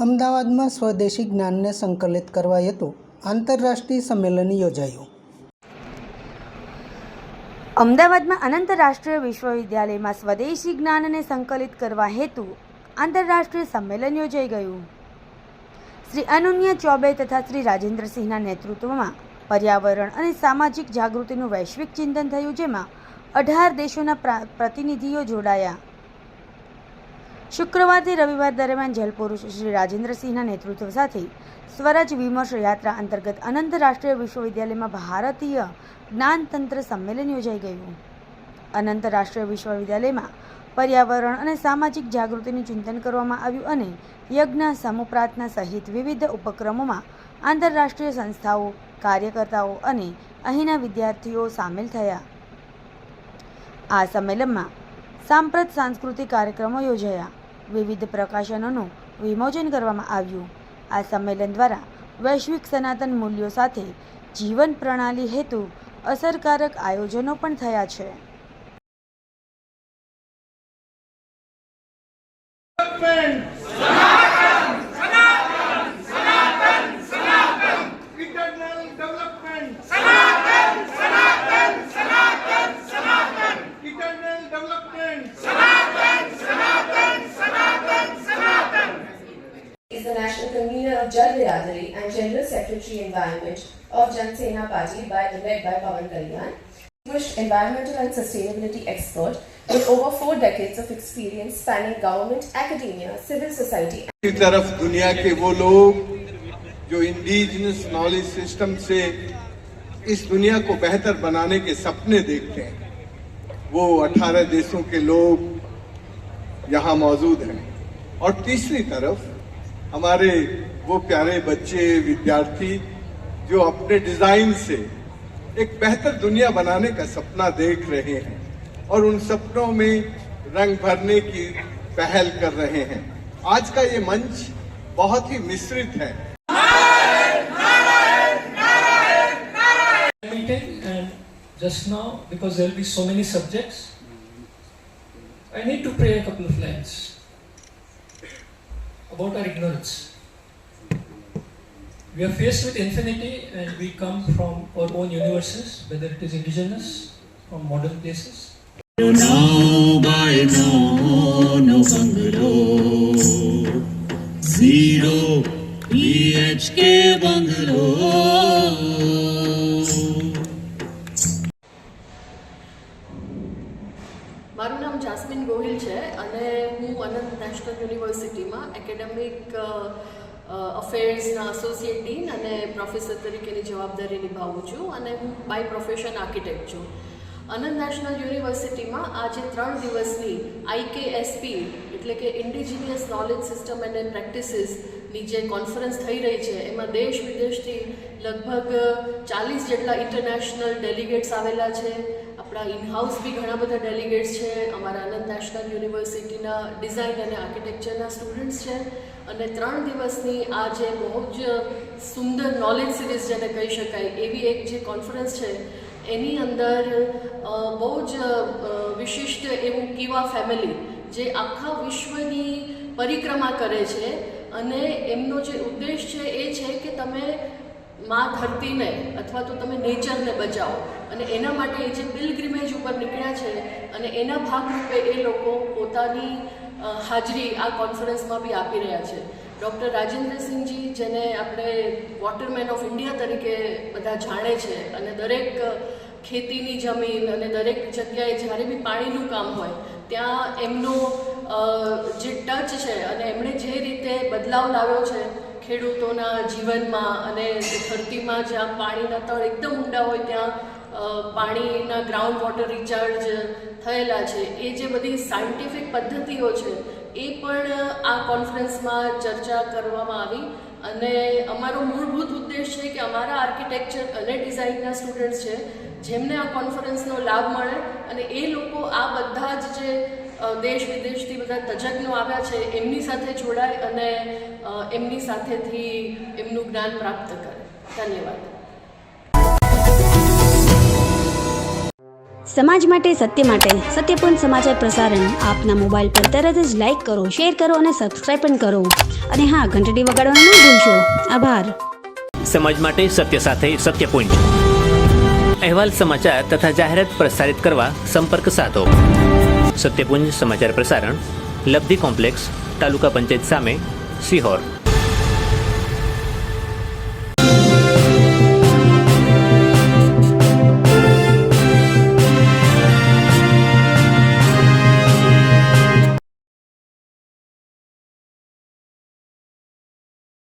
અમદાવાદમાં સ્વદેશી જ્ઞાનને સંકલિત કરવા હેતુ આંતરરાષ્ટ્રીય સંમેલન યોજાયું. અમદાવાદમાં આંતરરાષ્ટ્રીય વિશ્વવિદ્યાલયમાં સ્વદેશી જ્ઞાનને સંકલિત કરવા હેતુ આંતરરાષ્ટ્રીય સંમેલન યોજાઈ ગયું. શ્રી અનન્યા ચૌબે તથા શ્રી રાજેન્દ્રસિંહના નેતૃત્વમાં પર્યાવરણ અને સામાજિક જાગૃતિનું વૈશ્વિક ચિંતન થયું, જેમાં 18 દેશોના પ્રતિનિધિઓ જોડાયા. શુક્રવારથી રવિવાર દરમિયાન જલપુરુષ શ્રી રાજેન્દ્રસિંહના નેતૃત્વ સાથે સ્વરાજ વિમર્શ યાત્રા અંતર્ગત આંતરરાષ્ટ્રીય વિશ્વવિદ્યાલયમાં ભારતીય જ્ઞાનતંત્ર સંમેલન યોજાઈ ગયું. આંતરરાષ્ટ્રીય વિશ્વવિદ્યાલયમાં પર્યાવરણ અને સામાજિક જાગૃતિનું ચિંતન કરવામાં આવ્યું અને યજ્ઞ, સમૂહ પ્રાર્થના સહિત વિવિધ ઉપક્રમોમાં આંતરરાષ્ટ્રીય સંસ્થાઓ, કાર્યકર્તાઓ અને અહીંના વિદ્યાર્થીઓ સામેલ થયા. આ સંમેલનમાં સાંપ્રત સાંસ્કૃતિક કાર્યક્રમો યોજાયા. વિવિધ પ્રકાશનોનું વિમોચન કરવામાં આવ્યું. આ સંમેલન દ્વારા વૈશ્વિક સનાતન મૂલ્યો સાથે જીવન પ્રણાલી હેતુ અસરકારક આયોજનો પણ થયા છે. Is the national convener of Jal Biradari and General Secretary Environment of Jan Sena Party led by Pawan Kalyan. Distinguished environmental and sustainability expert with over 4 decades of experience spanning government, academia, civil society. की तरफ दुनिया के वो लोग जो indigenous knowledge system से इस दुनिया को बेहतर बनाने के सपने देखते हैं, वो 18 देशों के लोग यहाँ मौजूद हैं. और तीसरी तरफ हमारे वो प्यारे बच्चे, विद्यार्थी जो अपने डिजाइन से एक बेहतर दुनिया बनाने का सपना देख रहे हैं और उन सपनों में रंग भरने की पहल कर रहे हैं. आज का ये मंच बहुत ही मिश्रित है. And just now, because there will be so many subjects, I need to pray a couple of lines about our ignorance. We are faced with infinity and we come from our own universes, whether it is indigenous, from modern places. No by no bungalow, zero BHK bungalow. મારું નામ Jasmine Gohil છે અને હું અનંત national યુનિવર્સિટીમાં academic અફેર્સના associate dean અને professor તરીકેની જવાબદારી નિભાવું છું અને હું બાય પ્રોફેશન આર્કિટેક્ટ છું. અનંત નેશનલ યુનિવર્સિટીમાં આજે 3 દિવસની IKSP એટલે કે ઇન્ડિજિનિયસ નોલેજ સિસ્ટમ એન્ડ પ્રેક્ટિસીસની જે કોન્ફરન્સ થઈ રહી છે, એમાં દેશ વિદેશથી લગભગ 40 જેટલા ઇન્ટરનેશનલ ડેલિગેટ્સ આવેલા છે. આપણા ઇનહાઉસ બી ઘણા બધા ડેલિગેટ્સ છે. અમારા અનંત નેશનલ યુનિવર્સિટીના ડિઝાઇન અને આર્કિટેક્ચરના સ્ટુડન્ટ્સ છે અને 3 દિવસની આ જે બહુ જ સુંદર નોલેજ સિરીઝ જેને કહી શકાય એવી એક જે કોન્ફરન્સ છે, એની અંદર બહુ જ વિશિષ્ટ એવું કીવા ફેમિલી જે આખા વિશ્વની પરિક્રમા કરે છે અને એમનો જે ઉદ્દેશ છે એ છે કે તમે મા ધરતીને અથવા તો તમે નેચરને બચાવો અને એના માટે એ જે પિલગ્રીમેજ ઉપર નીકળ્યા છે અને એના ભાગરૂપે એ લોકો પોતાની હાજરી આ કોન્ફરન્સમાં બી આપી રહ્યા છે. ડૉક્ટર રાજેન્દ્રસિંહજી, જેને આપણે વોટરમેન ઓફ ઇન્ડિયા તરીકે બધા જાણે છે અને દરેક ખેતીની જમીન અને દરેક જગ્યાએ જ્યારે બી પાણીનું કામ હોય ત્યાં એમનો જે ટચ છે અને એમણે જે રીતે બદલાવ લાવ્યો છે ખેડૂતોના જીવનમાં અને ધરતીમાં જ્યાં પાણીના તળ એકદમ ઊંડા હોય ત્યાં પાણીના ગ્રાઉન્ડ વોટર રિચાર્જ થયેલા છે, એ જે બધી સાયન્ટિફિક પદ્ધતિઓ છે એ પણ આ કોન્ફરન્સમાં ચર્ચા કરવામાં આવી. અને અમારો મૂળભૂત ઉદ્દેશ છે કે અમારા આર્કિટેક્ચર અને ડિઝાઇનના સ્ટુડન્ટ્સ છે જેમને આ કોન્ફરન્સનો લાભ મળે અને એ લોકો આ બધા જ જે દેશ વિદેશથી બધા તજજ્ઞો આવ્યા છે એમની સાથે જોડાય અને એમની સાથેથી એમનું જ્ઞાન પ્રાપ્ત કરે. ધન્યવાદ. સમાજ માટે, સત્ય માટે, સત્યપૂર્ણ સમાચાર પ્રસારણ આપના મોબાઈલ પર તરત જ લાઈક કરો, શેર કરો અને સબસ્ક્રાઈબ પણ કરો. અને હા, ઘંટડી વગાડવાનું ન ભૂલશો. આભાર. સમાજ માટે સત્ય સાથે સત્યપુંજ. અહેવાલ, સમાચાર તથા જાહેરાત પ્રસારિત કરવા સંપર્ક સાધો. સત્યપુંજ સમાચાર પ્રસારણ, લબ્ધિ કોમ્પ્લેક્સ, તાલુકા પંચાયત સામે, સિહોર.